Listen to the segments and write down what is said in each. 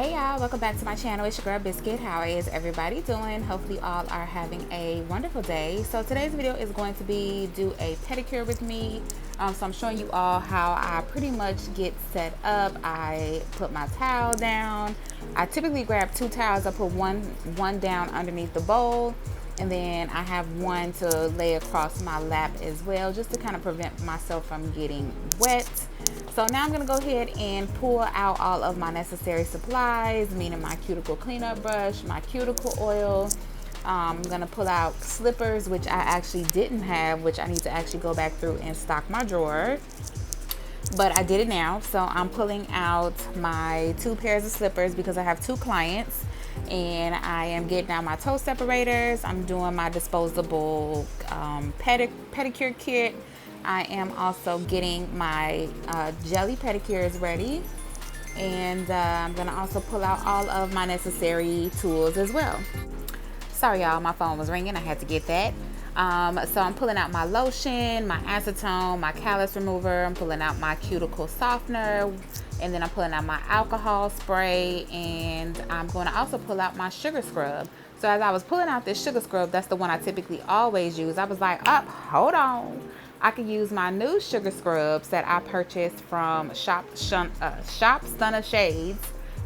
Hey y'all, welcome back to my channel. It's your girl Biscuit. How is everybody doing? Hopefully all are having a wonderful day. So today's video is going to be do a pedicure with me. So I'm showing you all how I pretty much get set up. I put my towel down. I typically grab two towels. I put one down underneath the bowl, and then I have one to lay across my lap as well, just to kind of prevent myself from getting wet. So now I'm gonna go ahead and pull out all of my necessary supplies, meaning my cuticle cleanup brush, my cuticle oil. I'm gonna pull out slippers, which I actually didn't have, which I need to actually go back through and stock my drawer. But I did it now. So I'm pulling out my 2 pairs of slippers because I have 2 clients, and I am getting out my toe separators. I'm doing my disposable pedicure kit. I am also getting my jelly pedicures ready, and I'm gonna also pull out all of my necessary tools as well. Sorry y'all, my phone was ringing, I had to get that. So I'm pulling out my lotion, my acetone, my callus remover, I'm pulling out my cuticle softener, and then I'm pulling out my alcohol spray, and I'm going to also pull out my sugar scrub. So as I was pulling out this sugar scrub, that's the one I typically always use. I was like, hold on. I could use my new sugar scrubs that I purchased from Shop Stunner Shades.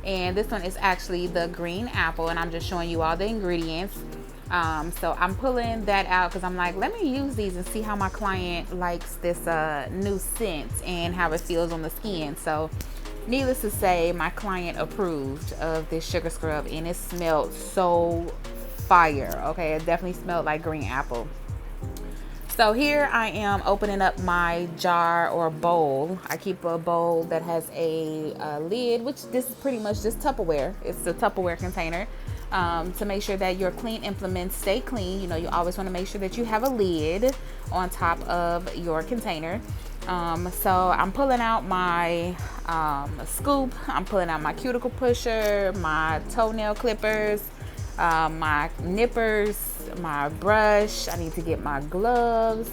And this one is actually the green apple, and I'm just showing you all the ingredients. So I'm pulling that out because I'm like, let me use these and see how my client likes this new scent and how it feels on the skin. So needless to say, my client approved of this sugar scrub, and it smelled so fire. Okay, it definitely smelled like green apple. So here I am opening up my jar or bowl. I keep a bowl that has a lid, which this is pretty much just Tupperware. It's a Tupperware container to make sure that your clean implements stay clean. You know, you always want to make sure that you have a lid on top of your container. So I'm pulling out my scoop. I'm pulling out my cuticle pusher, my toenail clippers, my nippers, my brush. I need to get my gloves,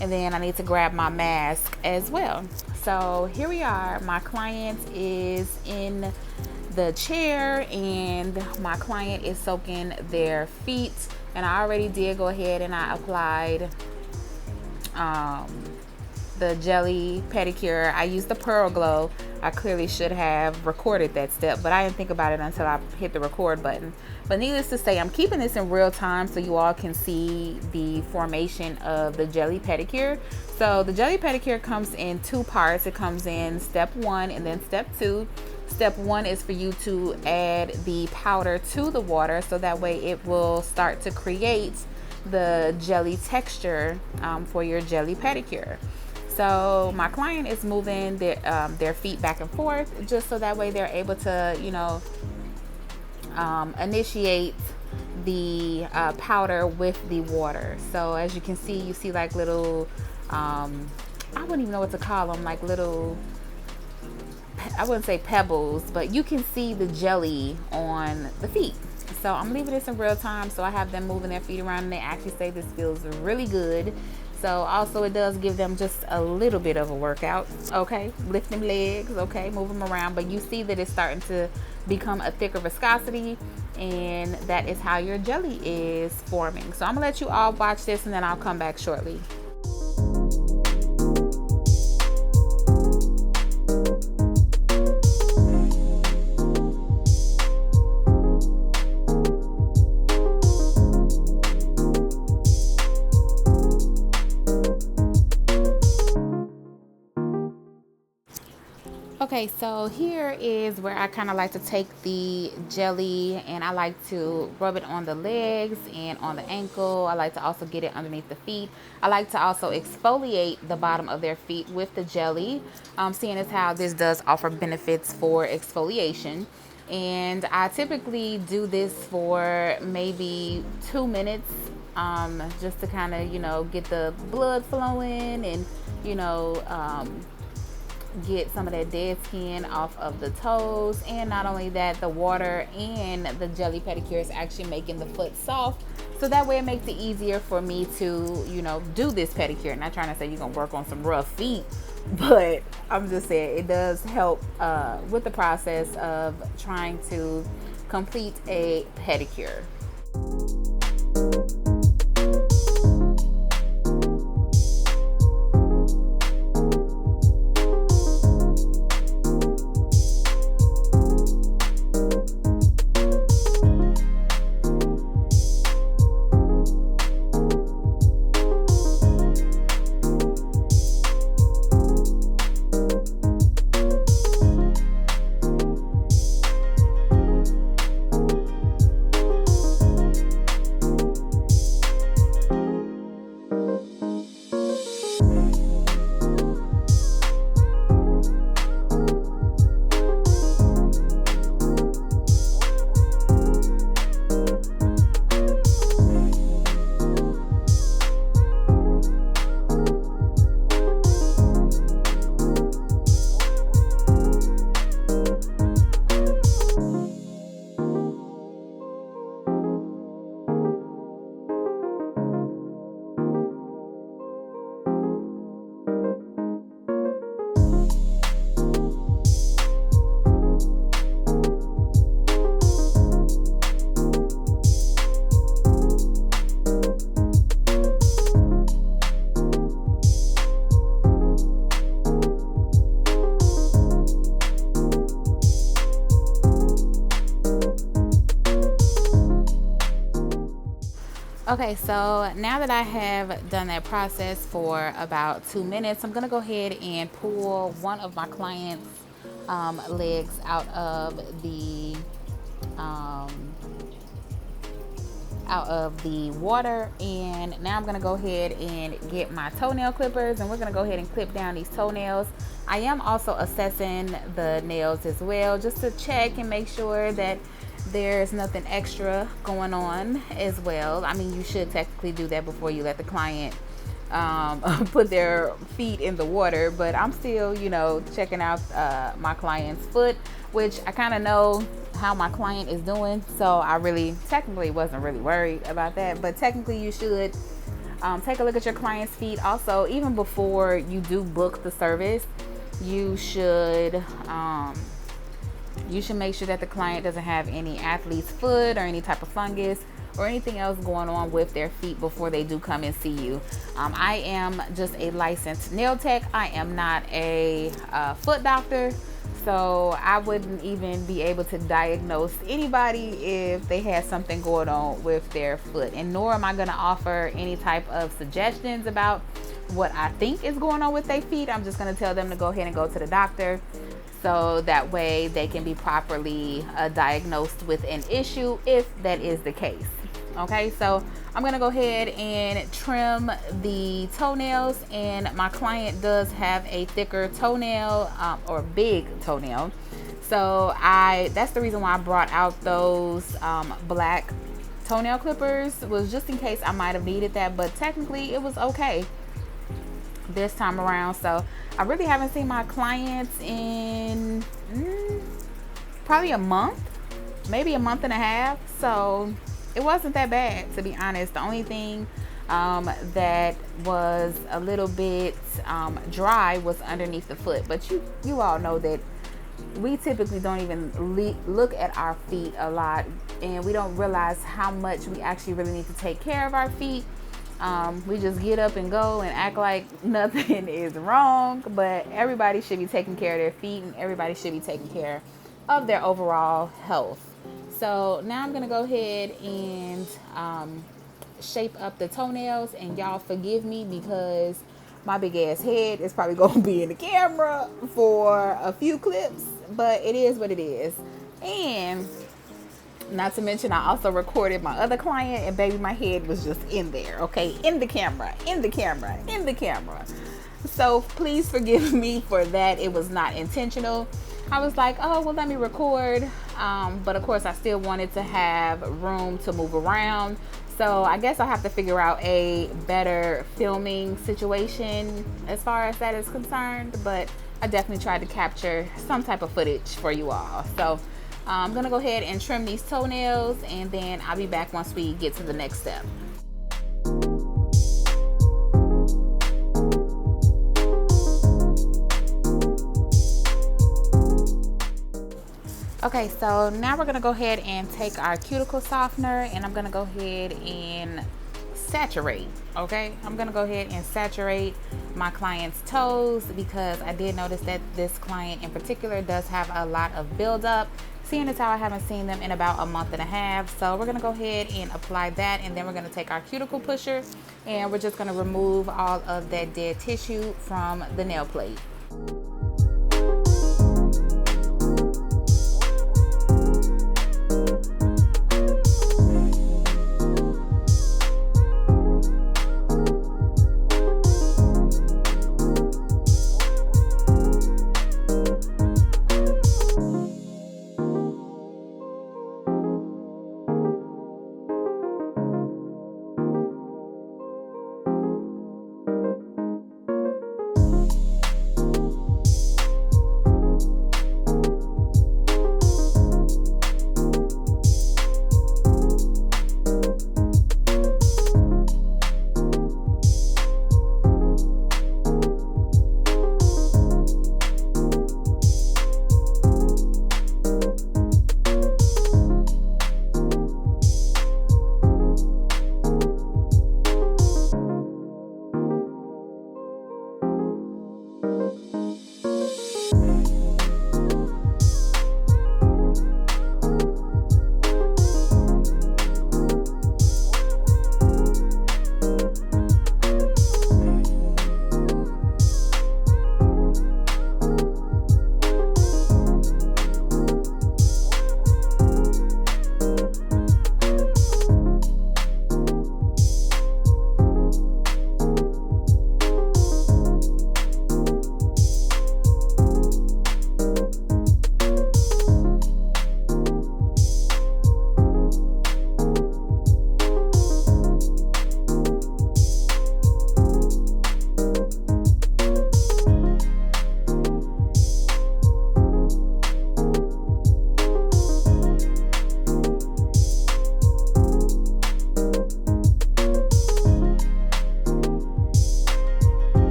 and then I need to grab my mask as well. So here we are. My client is in the chair, and my client is soaking their feet, and I already did go ahead and I applied the jelly pedicure. I used the Pearl Glow. I clearly should have recorded that step, but I didn't think about it until I hit the record button. But needless to say, I'm keeping this in real time so you all can see the formation of the jelly pedicure. So the jelly pedicure comes in 2 parts. It comes in step 1 and then step 2. Step 1 is for you to add the powder to the water, so that way it will start to create the jelly texture for your jelly pedicure. So my client is moving their feet back and forth, just so that way they're able to, you know, initiate the powder with the water. So as you can see, you see like little, I wouldn't even know what to call them, like little, I wouldn't say pebbles, but you can see the jelly on the feet. So I'm leaving this in real time, so I have them moving their feet around, and they actually say this feels really good. So also it does give them just a little bit of a workout, okay? Lift them legs, okay? Move them around, but you see that it's starting to become a thicker viscosity, and that is how your jelly is forming. So I'm gonna let you all watch this, and then I'll come back shortly. Okay, so here is where I kind of like to take the jelly, and I like to rub it on the legs and on the ankle. I like to also get it underneath the feet. I like to also exfoliate the bottom of their feet with the jelly, seeing as how this does offer benefits for exfoliation. And I typically do this for maybe 2 minutes, just to kind of, you know, get the blood flowing and, you know, get some of that dead skin off of the toes. And not only that, the water and the jelly pedicure is actually making the foot soft, So that way it makes it easier for me to, you know, do this pedicure. Not trying to say you're gonna work on some rough feet, but I'm just saying it does help with the process of trying to complete a pedicure. Okay, so now that I have done that process for about 2 minutes, I'm gonna go ahead and pull one of my clients' legs out of the water, and now I'm gonna go ahead and get my toenail clippers, and we're gonna go ahead and clip down these toenails. I am also assessing the nails as well, just to check and make sure that there's nothing extra going on as well. I mean, you should technically do that before you let the client put their feet in the water, but I'm still, you know, checking out my client's foot, which I kind of know how my client is doing, so I really technically wasn't really worried about that. But technically you should take a look at your client's feet. Also, even before you do book the service, you should make sure that the client doesn't have any athlete's foot or any type of fungus or anything else going on with their feet before they do come and see you. I am just a licensed nail tech. I am not a foot doctor, so I wouldn't even be able to diagnose anybody if they had something going on with their foot, and nor am I going to offer any type of suggestions about what I think is going on with their feet. I'm just going to tell them to go ahead and go to the doctor, so that way they can be properly diagnosed with an issue if that is the case. Okay, so I'm gonna go ahead and trim the toenails, and my client does have a thicker toenail or big toenail, so that's the reason why I brought out those black toenail clippers, was just in case I might have needed that, but technically it was okay this time around. So I really haven't seen my clients in probably a month, maybe a month and a half, so it wasn't that bad, to be honest. The only thing that was a little bit dry was underneath the foot, but you all know that we typically don't even look at our feet a lot, and we don't realize how much we actually really need to take care of our feet. We just get up and go and act like nothing is wrong, but everybody should be taking care of their feet, and everybody should be taking care of their overall health. So now I'm gonna go ahead and shape up the toenails, and y'all forgive me because my big ass head is probably gonna be in the camera for a few clips, but it is what it is. And not to mention, I also recorded my other client, and baby, my head was just in there, okay? In the camera. So please forgive me for that. It was not intentional. I was like, oh, well, let me record. But of course, I still wanted to have room to move around. So I guess I'll have to figure out a better filming situation as far as that is concerned. But I definitely tried to capture some type of footage for you all. So I'm gonna go ahead and trim these toenails, and then I'll be back once we get to the next step. Okay, so now we're gonna go ahead and take our cuticle softener, and I'm gonna go ahead and saturate. Okay, I'm gonna go ahead and saturate my client's toes, because I did notice that this client in particular does have a lot of buildup, seeing as how I haven't seen them in about a month and a half. So we're gonna go ahead and apply that, and then we're gonna take our cuticle pusher and we're just gonna remove all of that dead tissue from the nail plate.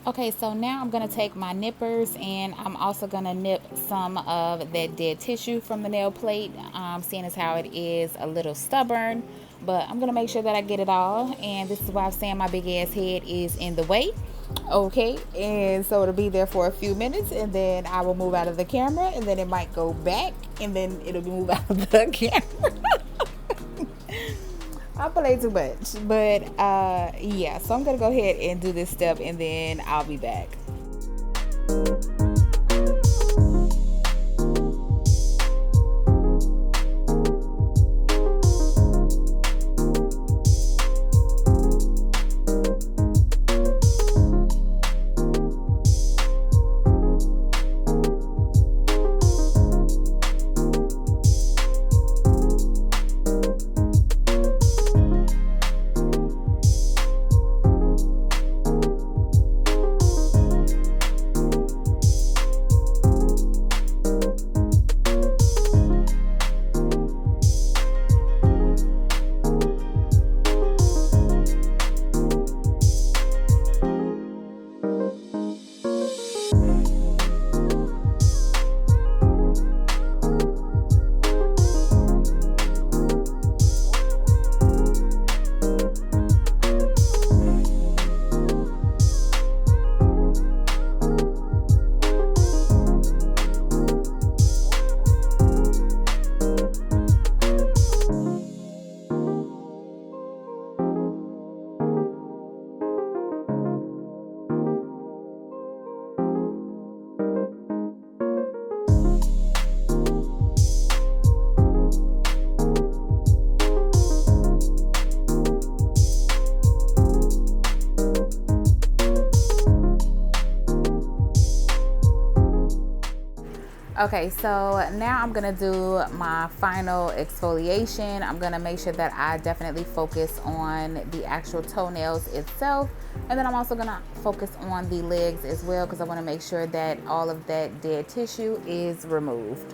Okay, so now I'm gonna take my nippers, and I'm also gonna nip some of that dead tissue from the nail plate, seeing as how it is a little stubborn, but I'm gonna make sure that I get it all. And this is why I'm saying my big ass head is in the way. Okay, and so it'll be there for a few minutes, and then I will move out of the camera, and then it might go back, and then it'll move out of the camera. I play too much, but yeah, so I'm gonna go ahead and do this step, and then I'll be back. Okay, so now I'm gonna do my final exfoliation. I'm gonna make sure that I definitely focus on the actual toenails itself, and then I'm also gonna focus on the legs as well, because I want to make sure that all of that dead tissue is removed.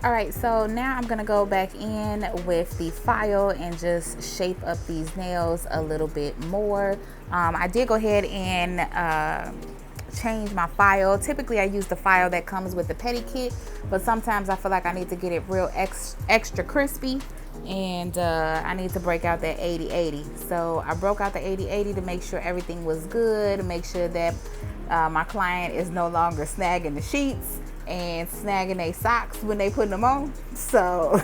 All right, so now I'm gonna go back in with the file and just shape up these nails a little bit more. I did go ahead and change my file. Typically I use the file that comes with the Pedicure, but sometimes I feel like I need to get it real extra crispy, and I need to break out that 80/80. So I broke out the 80/80 to make sure everything was good, to make sure that my client is no longer snagging the sheets and snagging their socks when they put them on. So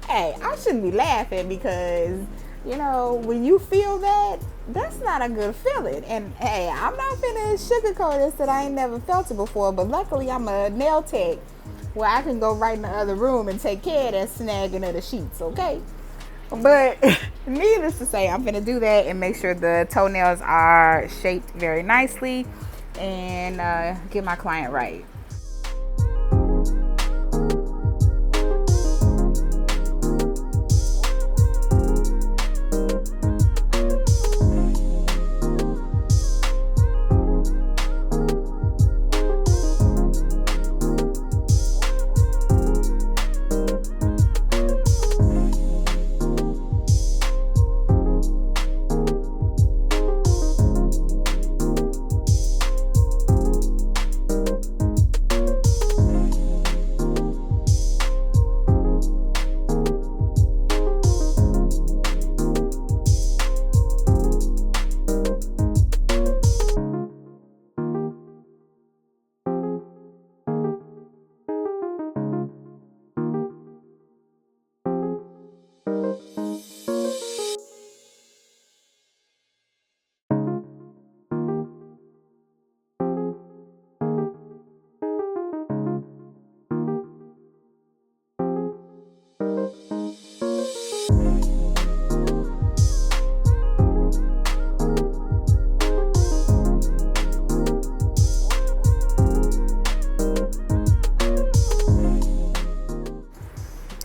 hey, I shouldn't be laughing, because you know, when you feel that, that's not a good feeling. And hey, I'm not finna sugarcoat this, that I ain't never felt it before, but luckily I'm a nail tech where I can go right in the other room and take care of that snagging of the sheets, okay? But needless to say, I'm gonna do that and make sure the toenails are shaped very nicely and get my client right.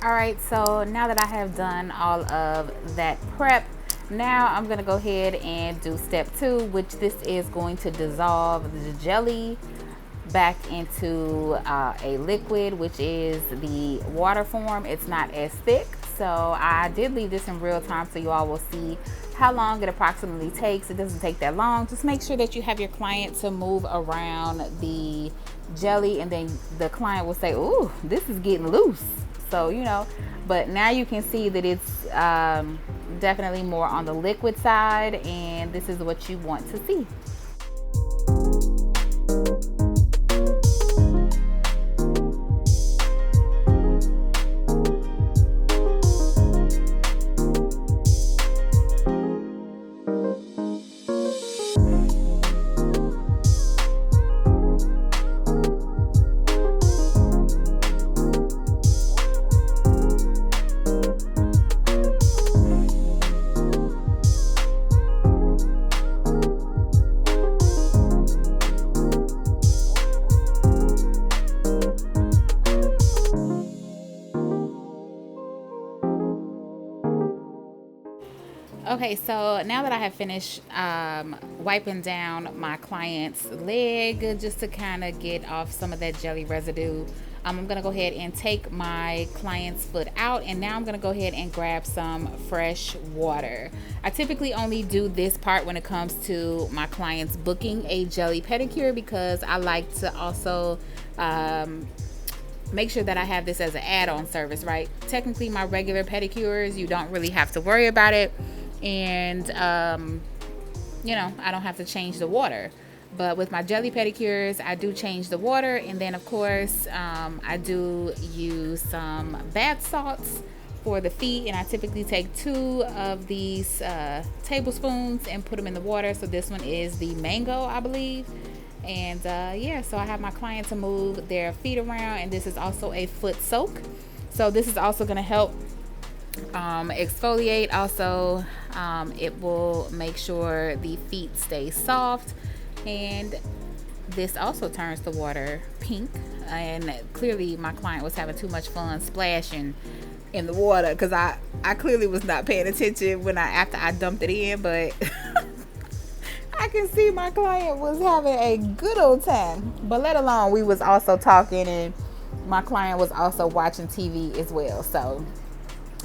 All right, so now that I have done all of that prep, now I'm gonna go ahead and do step 2, which this is going to dissolve the jelly back into a liquid, which is the water form. It's not as thick, so I did leave this in real time so you all will see how long it approximately takes. It doesn't take that long. Just make sure that you have your client to move around the jelly, and then the client will say, "Ooh, this is getting loose." So, you know, but now you can see that it's definitely more on the liquid side, and this is what you want to see. Okay, so now that I have finished wiping down my client's leg, just to kind of get off some of that jelly residue, I'm gonna go ahead and take my client's foot out, and now I'm gonna go ahead and grab some fresh water. I typically only do this part when it comes to my clients booking a jelly pedicure, because I like to also make sure that I have this as an add-on service, right? Technically, my regular pedicures, you don't really have to worry about it, and you know, I don't have to change the water. But with my jelly pedicures, I do change the water, and then of course I do use some bath salts for the feet, and I typically take 2 of these tablespoons and put them in the water. So this one is the mango, I believe. And yeah, so I have my client to move their feet around, and this is also a foot soak. So this is also going to help exfoliate. Also, it will make sure the feet stay soft, and this also turns the water pink. And clearly my client was having too much fun splashing in the water, because I clearly was not paying attention when after I dumped it in, but I can see my client was having a good old time. But let alone, we was also talking, and my client was also watching TV as well. So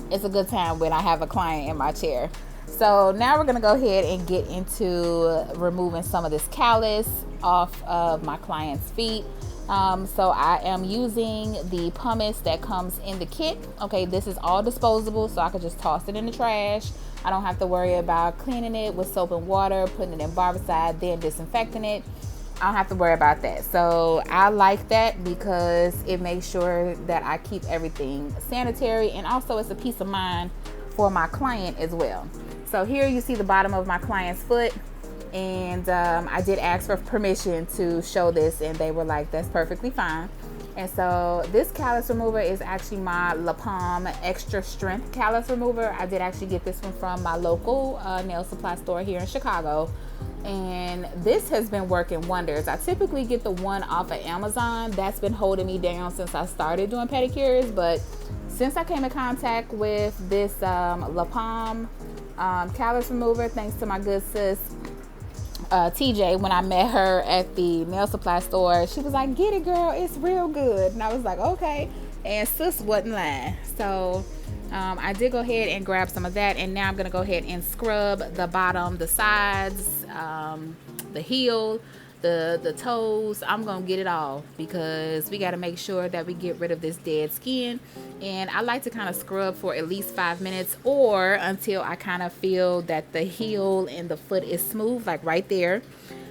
it's a good time when I have a client in my chair. So now we're gonna go ahead and get into removing some of this callus off of my client's feet. So I am using the pumice that comes in the kit. Okay, this is all disposable, so I could just toss it in the trash. I don't have to worry about cleaning it with soap and water, putting it in barbicide, then disinfecting it. I don't have to worry about that. So I like that because it makes sure that I keep everything sanitary, and also it's a peace of mind for my client as well. So here you see the bottom of my client's foot, and I did ask for permission to show this, and they were like, that's perfectly fine. And so this callus remover is actually my La Palm extra strength callus remover. I did actually get this one from my local nail supply store here in Chicago, and this has been working wonders. I typically get the one off of Amazon. That's been holding me down since I started doing pedicures, but since I came in contact with this La Palm callus remover, thanks to my good sis TJ, when I met her at the nail supply store, she was like, get it girl, it's real good. And I was like, okay. And sis wasn't lying. So I did go ahead and grab some of that, and now I'm gonna go ahead and scrub the bottom, the sides, the heel, the toes. I'm gonna get it all, because we got to make sure that we get rid of this dead skin. And I like to kind of scrub for at least 5 minutes, or until I kind of feel that the heel and the foot is smooth, like right there.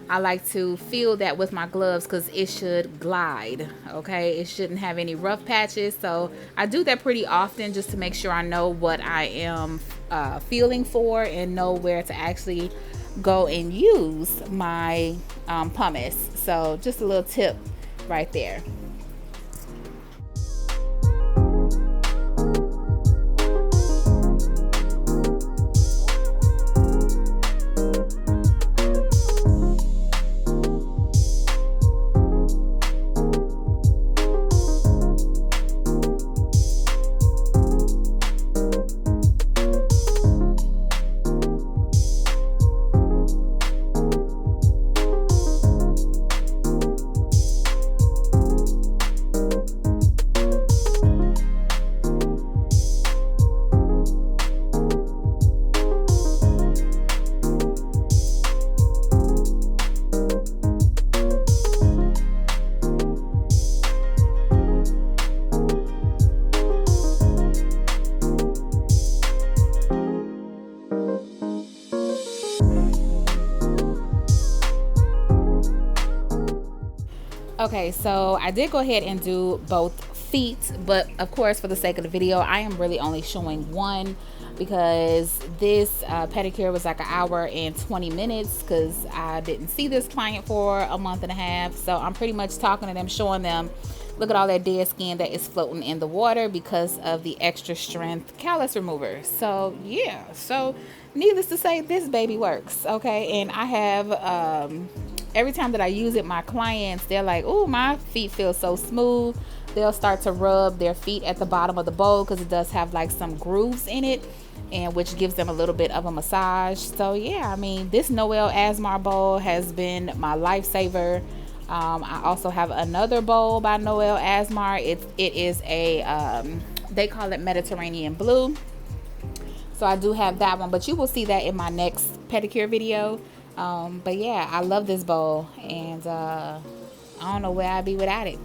I like to feel that with my gloves, because it should glide. Okay, it shouldn't have any rough patches. So I do that pretty often, just to make sure I know what I am feeling for, and know where to actually go and use my pumice. So just a little tip right there. Okay, so I did go ahead and do both feet, but of course for the sake of the video I am really only showing one, because this pedicure was like 1 hour and 20 minutes, because I didn't see this client for a month and a half. So I'm pretty much talking to them, showing them, look at all that dead skin that is floating in the water because of the extra strength callus remover. So yeah, so needless to say, this baby works. Okay, and I have every time that I use it, my clients, they're like, oh, my feet feel so smooth. They'll start to rub their feet at the bottom of the bowl, because it does have like some grooves in it, and which gives them a little bit of a massage. So yeah, I mean, this Noel Asmar bowl has been my lifesaver. I also have another bowl by Noel Asmar. It is a they call it Mediterranean Blue. So I do have that one, but you will see that in my next pedicure video. But yeah, I love this bowl, and I don't know where I'd be without it.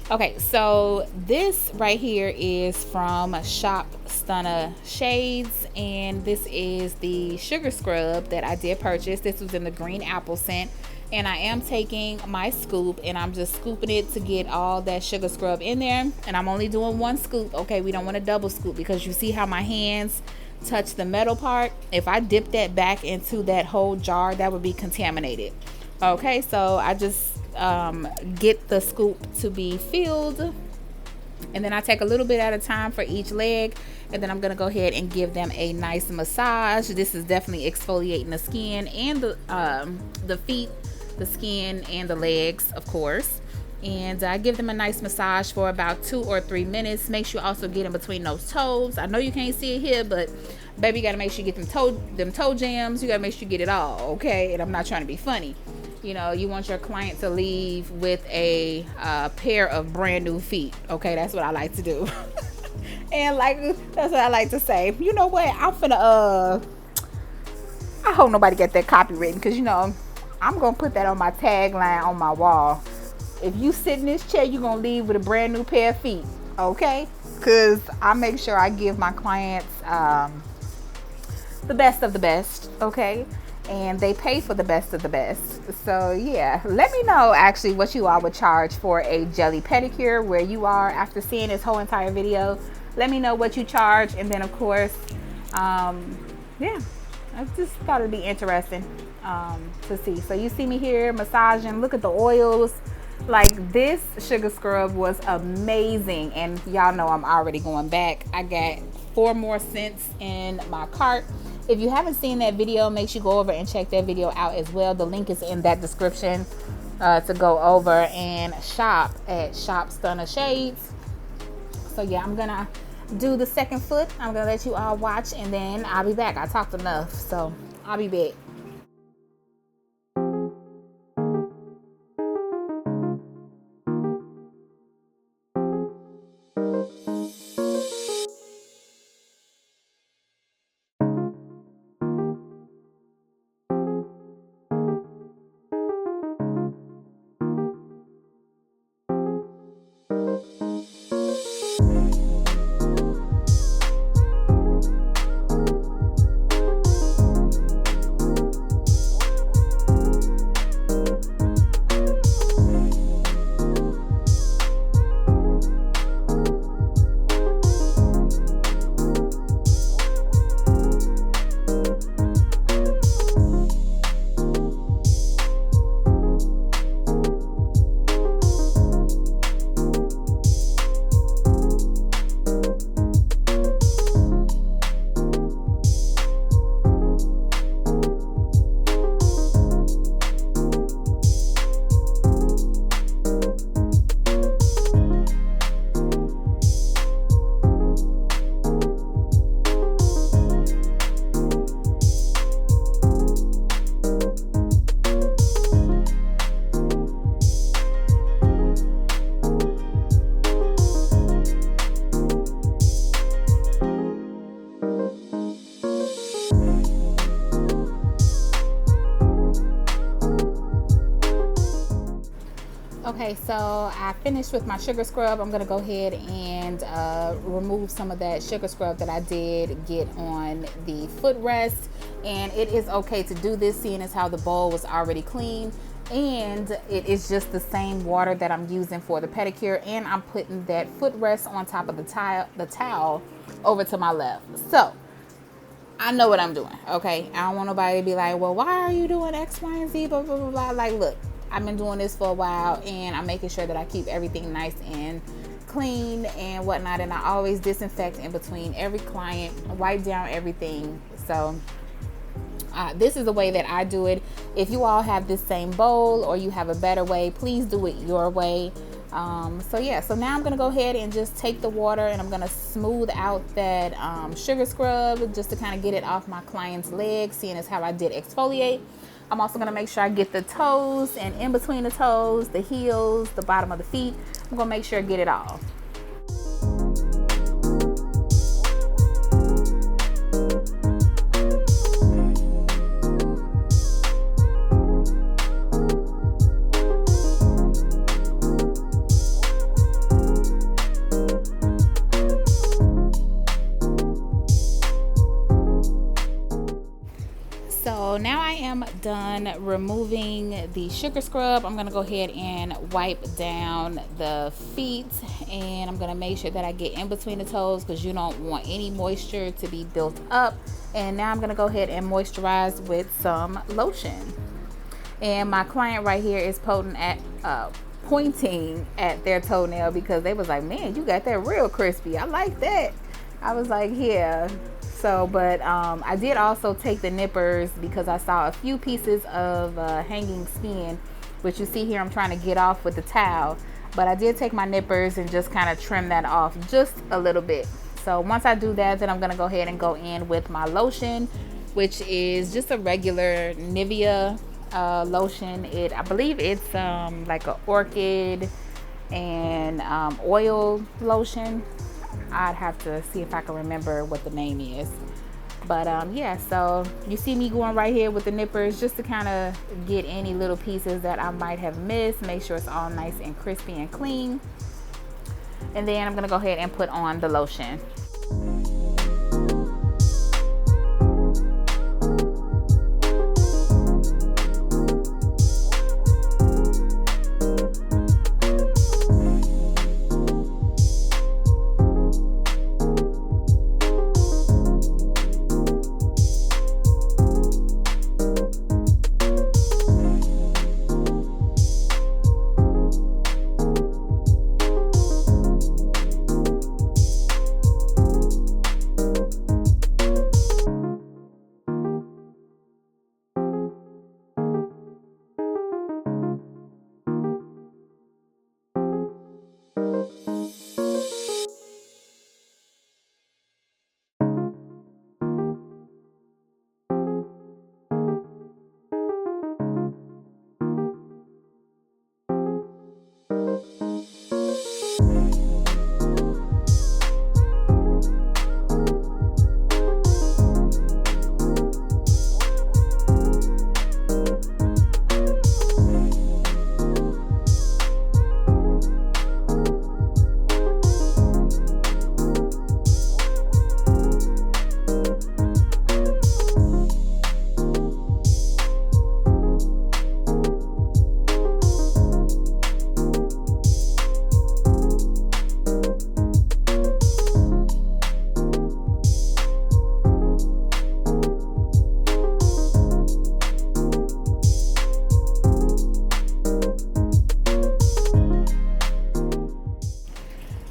Okay, so this right here is from Shop Stunna Shades, and this is the sugar scrub that I did purchase. This was in the green apple scent, And I am taking my scoop and I'm just scooping it to get all that sugar scrub in there. And I'm only doing one scoop. Okay, we don't want to double scoop because you see how my hands touch the metal part. If I dip that back into that whole jar, that would be contaminated. Okay, so I just get the scoop to be filled, and then I take a little bit at a time for each leg, and then I'm gonna go ahead and give them a nice massage. This is definitely exfoliating the skin and the feet, the skin and the legs, of course. And I give them a nice massage for about 2 or 3 minutes. Make sure you also get in between those toes. I know you can't see it here, but baby, you gotta make sure you get them toe jams. You gotta make sure you get it all, okay? And I'm not trying to be funny. You know, you want your client to leave with a pair of brand new feet, okay? That's what I like to do. And like, that's what I like to say. You know what? I'm finna I hope nobody get that copywritten, because you know I'm gonna put that on my tagline on my wall. If you sit in this chair, you're gonna leave with a brand new pair of feet, okay? Because I make sure I give my clients the best of the best, okay? And they pay for the best of the best. So yeah, let me know actually what you all would charge for a jelly pedicure, where you are after seeing this whole entire video. Let me know what you charge, and then of course, yeah, I just thought it'd be interesting to see. So you see me here massaging. Look at the oils. Like, this sugar scrub was amazing, and y'all know I'm already going back. I got 4 more scents in my cart. If you haven't seen that video, make sure you go over and check that video out as well. The link is in that description to go over and shop at Shop Stunner Shades. So yeah, I'm gonna do the second foot. I'm gonna let you all watch, and then I'll be back. I talked enough, so I'll be back. Okay, so I finished with my sugar scrub. I'm gonna go ahead and remove some of that sugar scrub that I did get on the footrest. And it is okay to do this, seeing as how the bowl was already clean. And it is just the same water that I'm using for the pedicure. And I'm putting that footrest on top of the towel over to my left. So I know what I'm doing, okay? I don't want nobody to be like, well, why are you doing X, Y, and Z, blah, blah, blah, blah. Like, look, I've been doing this for a while, and I'm making sure that I keep everything nice and clean and whatnot. And I always disinfect in between every client, wipe down everything. So this is the way that I do it. If you all have this same bowl or you have a better way, please do it your way. So yeah, so now I'm gonna go ahead and just take the water and I'm gonna smooth out that sugar scrub just to kind of get it off my client's legs, seeing as how I did exfoliate. I'm also gonna make sure I get the toes, and in between the toes, the heels, the bottom of the feet. I'm gonna make sure I get it all. So now I am done removing the sugar scrub, I'm gonna go ahead and wipe down the feet, and I'm gonna make sure that I get in between the toes because you don't want any moisture to be built up. And now I'm gonna go ahead and moisturize with some lotion. And my client right here is pointing at their toenail because they was like, man, you got that real crispy. I like that. I was like, yeah. So, but I did also take the nippers because I saw a few pieces of hanging skin, which you see here I'm trying to get off with the towel. But I did take my nippers and just kind of trim that off just a little bit. So once I do that, then I'm going to go ahead and go in with my lotion, which is just a regular Nivea lotion. I believe it's like a orchid and oil lotion. I'd have to see if I can remember what the name is. But yeah, so you see me going right here with the nippers just to kind of get any little pieces that I might have missed, make sure it's all nice and crispy and clean. And then I'm gonna go ahead and put on the lotion.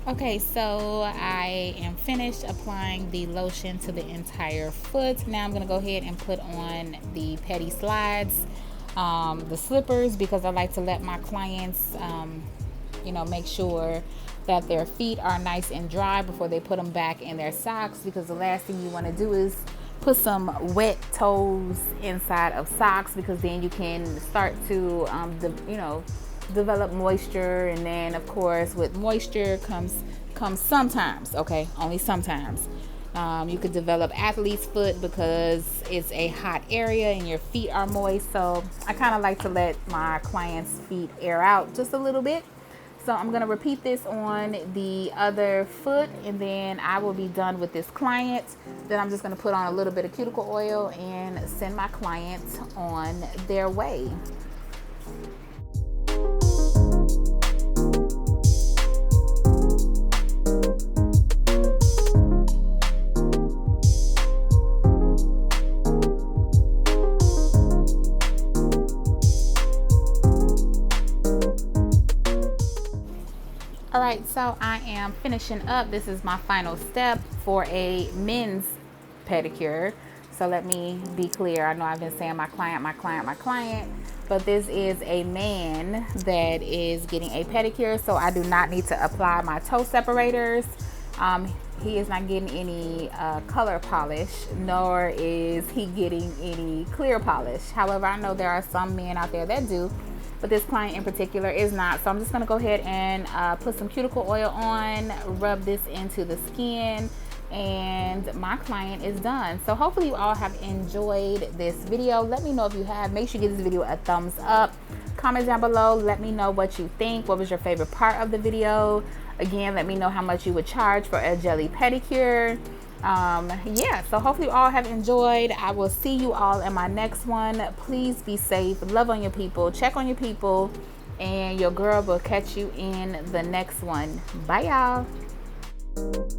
Okay, so I am finished applying the lotion to the entire foot. Now I'm going to go ahead and put on the pedi slides, the slippers, because I like to let my clients, make sure that their feet are nice and dry before they put them back in their socks, because the last thing you want to do is put some wet toes inside of socks, because then you can start to, develop moisture. And then of course with moisture comes sometimes, okay, only sometimes, you could develop athlete's foot because it's a hot area and your feet are moist. So I kind of like to let my clients' feet air out just a little bit. So I'm going to repeat this on the other foot, and then I will be done with this client. Then I'm just going to put on a little bit of cuticle oil and send my client on their way. All right, so I am finishing up. This is my final step for a men's pedicure. So let me be clear. I know I've been saying my client, but this is a man that is getting a pedicure. So I do not need to apply my toe separators. He is not getting any color polish, nor is he getting any clear polish. However, I know there are some men out there that do, but this client in particular is not. So I'm just gonna go ahead and put some cuticle oil on, rub this into the skin, and my client is done. So hopefully you all have enjoyed this video. Let me know if you have. Make sure you give this video a thumbs up. Comment down below, let me know what you think. What was your favorite part of the video? Again, let me know how much you would charge for a jelly pedicure. Yeah, so hopefully you all have enjoyed. I will see you all in my next one. Please be safe, love on your people, check on your people, and your girl will catch you in the next one. Bye, y'all.